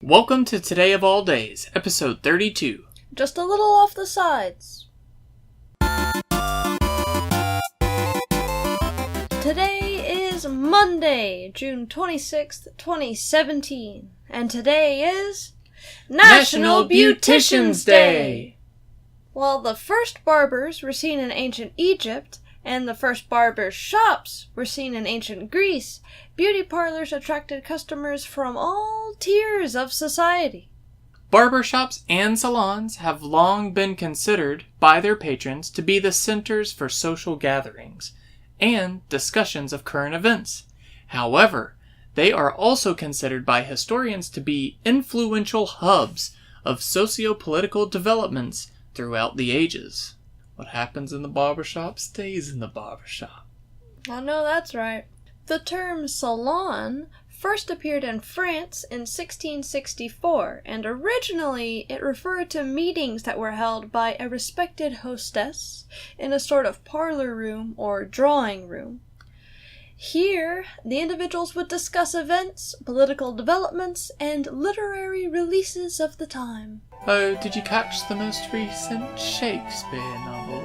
Welcome to Today of All Days, episode 32. Just a little off the sides. Today is Monday, June 26th, 2017, and today is National Beauticians Day! While the first barbers were seen in ancient Egypt, and the first barber shops were seen in ancient Greece, beauty parlors attracted customers from all tiers of society. Barber shops and salons have long been considered by their patrons to be the centers for social gatherings and discussions of current events. However, they are also considered by historians to be influential hubs of socio-political developments throughout the ages. What happens in the barbershop stays in the barbershop. I know that's right. The term salon first appeared in France in 1664, and originally it referred to meetings that were held by a respected hostess in a sort of parlor room or drawing room. Here, the individuals would discuss events, political developments, and literary releases of the time. Oh, did you catch the most recent Shakespeare novel?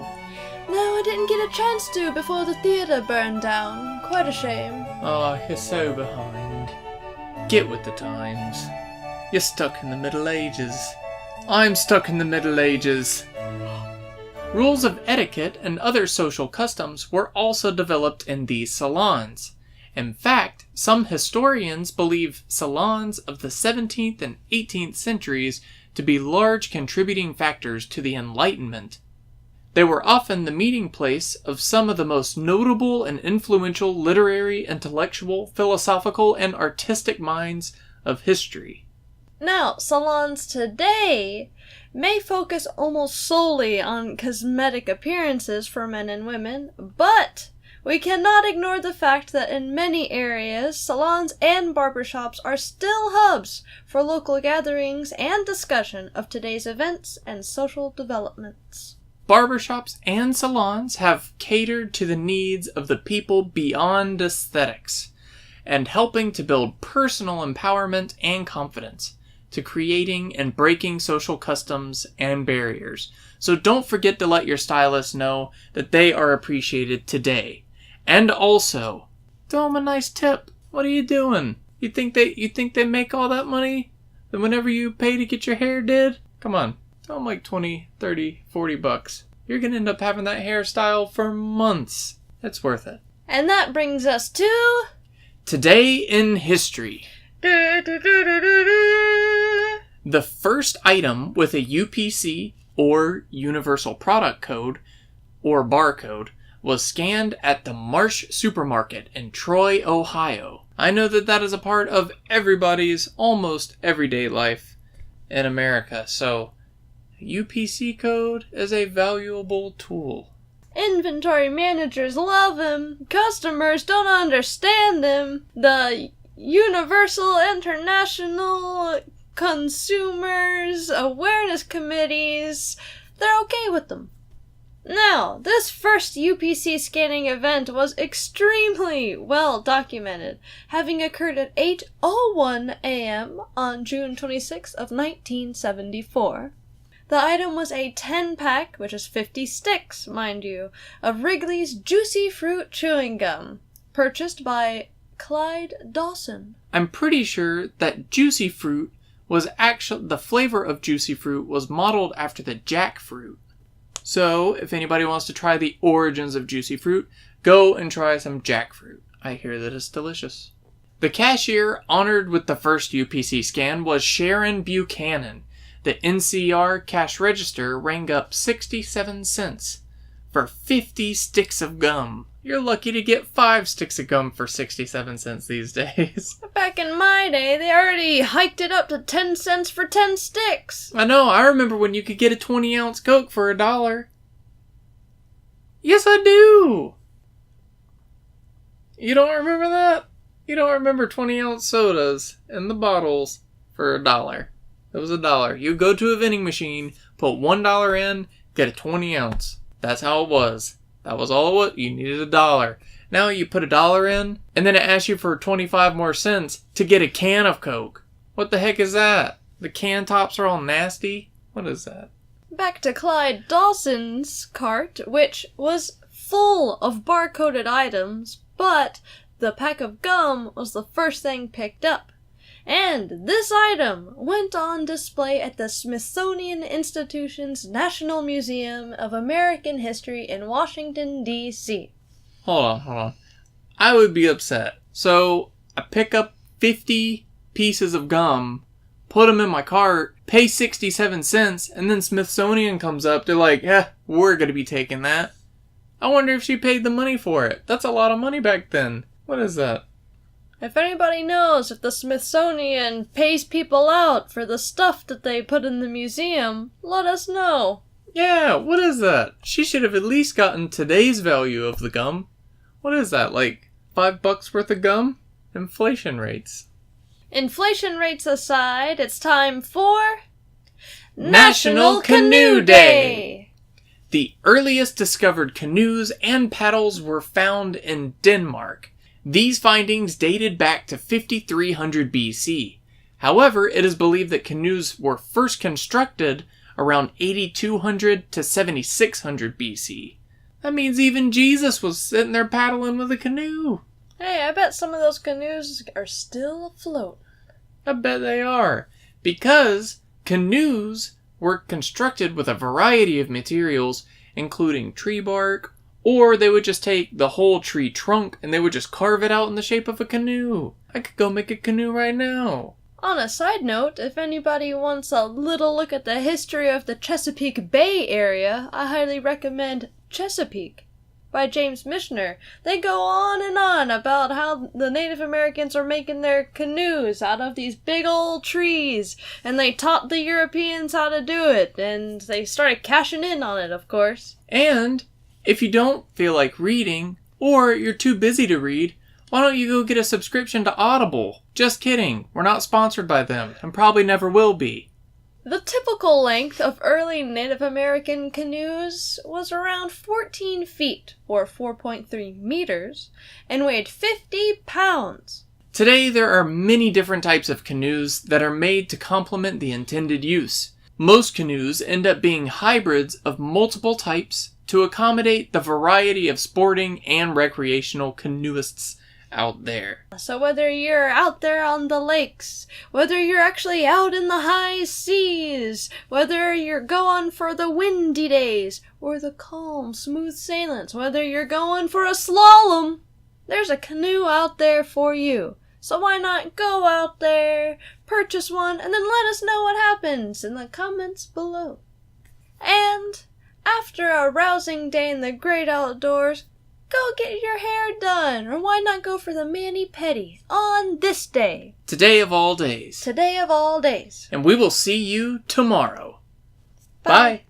No, I didn't get a chance to before the theatre burned down. Quite a shame. Oh, you're so behind. Get with the times. You're stuck in the Middle Ages. I'm stuck in the Middle Ages. Rules of etiquette and other social customs were also developed in these salons. In fact, some historians believe salons of the 17th and 18th centuries to be large contributing factors to the Enlightenment. They were often the meeting place of some of the most notable and influential literary, intellectual, philosophical, and artistic minds of history. Now, salons today may focus almost solely on cosmetic appearances for men and women, but we cannot ignore the fact that in many areas, salons and barbershops are still hubs for local gatherings and discussion of today's events and social developments. Barbershops and salons have catered to the needs of the people beyond aesthetics, and helping to build personal empowerment and confidence, to creating and breaking social customs and barriers. So don't forget to let your stylist know that they are appreciated today. And also, throw them a nice tip. What are you doing? You think they make all that money? Then whenever you pay to get your hair did? Come on, throw them like 20, 30, 40 bucks. You're gonna end up having that hairstyle for months. It's worth it. And that brings us to Today in History. The first item with a UPC, or Universal Product Code, or barcode, was scanned at the Marsh Supermarket in Troy, Ohio. I know that is a part of everybody's almost everyday life in America, so UPC code is a valuable tool. inventory managers love him. Customers don't understand him. The Universal International Consumers Awareness Committees, they're okay with them. Now, this first UPC scanning event was extremely well documented, having occurred at 8:01 a.m. on June 26th of 1974. The item was a 10-pack, which is 50 sticks, mind you, of Wrigley's Juicy Fruit Chewing Gum, purchased by Clyde Dawson. I'm pretty sure that Juicy Fruit was actually, the flavor of Juicy Fruit was modeled after the jackfruit. So, if anybody wants to try the origins of Juicy Fruit, go and try some jackfruit. I hear that it's delicious. The cashier honored with the first UPC scan was Sharon Buchanan. The NCR cash register rang up 67 cents for 50 sticks of gum. You're lucky to get 5 sticks of gum for 67 cents these days. Back in my day, they already hiked it up to 10 cents for 10 sticks. I know, I remember when you could get a 20-ounce Coke for $1. Yes, I do! You don't remember that? You don't remember 20-ounce sodas in the bottles for $1. It was $1. You go to a vending machine, put $1 in, get a 20-ounce. That's how it was. That was all it was. You needed $1. Now you put $1 in, and then it asks you for 25 more cents to get a can of Coke. What the heck is that? The can tops are all nasty? What is that? Back to Clyde Dawson's cart, which was full of barcoded items, but the pack of gum was the first thing picked up. And this item went on display at the Smithsonian Institution's National Museum of American History in Washington, D.C. Hold on. I would be upset. So, I pick up 50 pieces of gum, put them in my cart, pay 67 cents, and then Smithsonian comes up. They're like, yeah, we're going to be taking that. I wonder if she paid the money for it. That's a lot of money back then. What is that? If anybody knows if the Smithsonian pays people out for the stuff that they put in the museum, let us know. Yeah, what is that? She should have at least gotten today's value of the gum. What is that, like $5 worth of gum? Inflation rates. Inflation rates aside, it's time for... National Canoe Day! The earliest discovered canoes and paddles were found in Denmark. These findings dated back to 5300 BC. However, it is believed that canoes were first constructed around 8200 to 7600 BC. That means even Jesus was sitting there paddling with a canoe. Hey, I bet some of those canoes are still afloat. I bet they are. Because canoes were constructed with a variety of materials, including tree bark, or they would just take the whole tree trunk and they would just carve it out in the shape of a canoe. I could go make a canoe right now. On a side note, if anybody wants a little look at the history of the Chesapeake Bay area, I highly recommend Chesapeake by James Michener. They go on and on about how the Native Americans are making their canoes out of these big old trees, and they taught the Europeans how to do it, and they started cashing in on it, of course. And if you don't feel like reading, or you're too busy to read, why don't you go get a subscription to Audible? Just kidding. We're not sponsored by them, and probably never will be. The typical length of early Native American canoes was around 14 feet, or 4.3 meters, and weighed 50 pounds. Today, there are many different types of canoes that are made to complement the intended use. Most canoes end up being hybrids of multiple types to accommodate the variety of sporting and recreational canoeists out there. So whether you're out there on the lakes, whether you're actually out in the high seas, whether you're going for the windy days or the calm, smooth sailings, whether you're going for a slalom, there's a canoe out there for you. So why not go out there, purchase one, and then let us know what happens in the comments below. And after a rousing day in the great outdoors, go get your hair done, or why not go for the mani-pedi on this day? Today of all days. Today of all days. And we will see you tomorrow. Bye. Bye.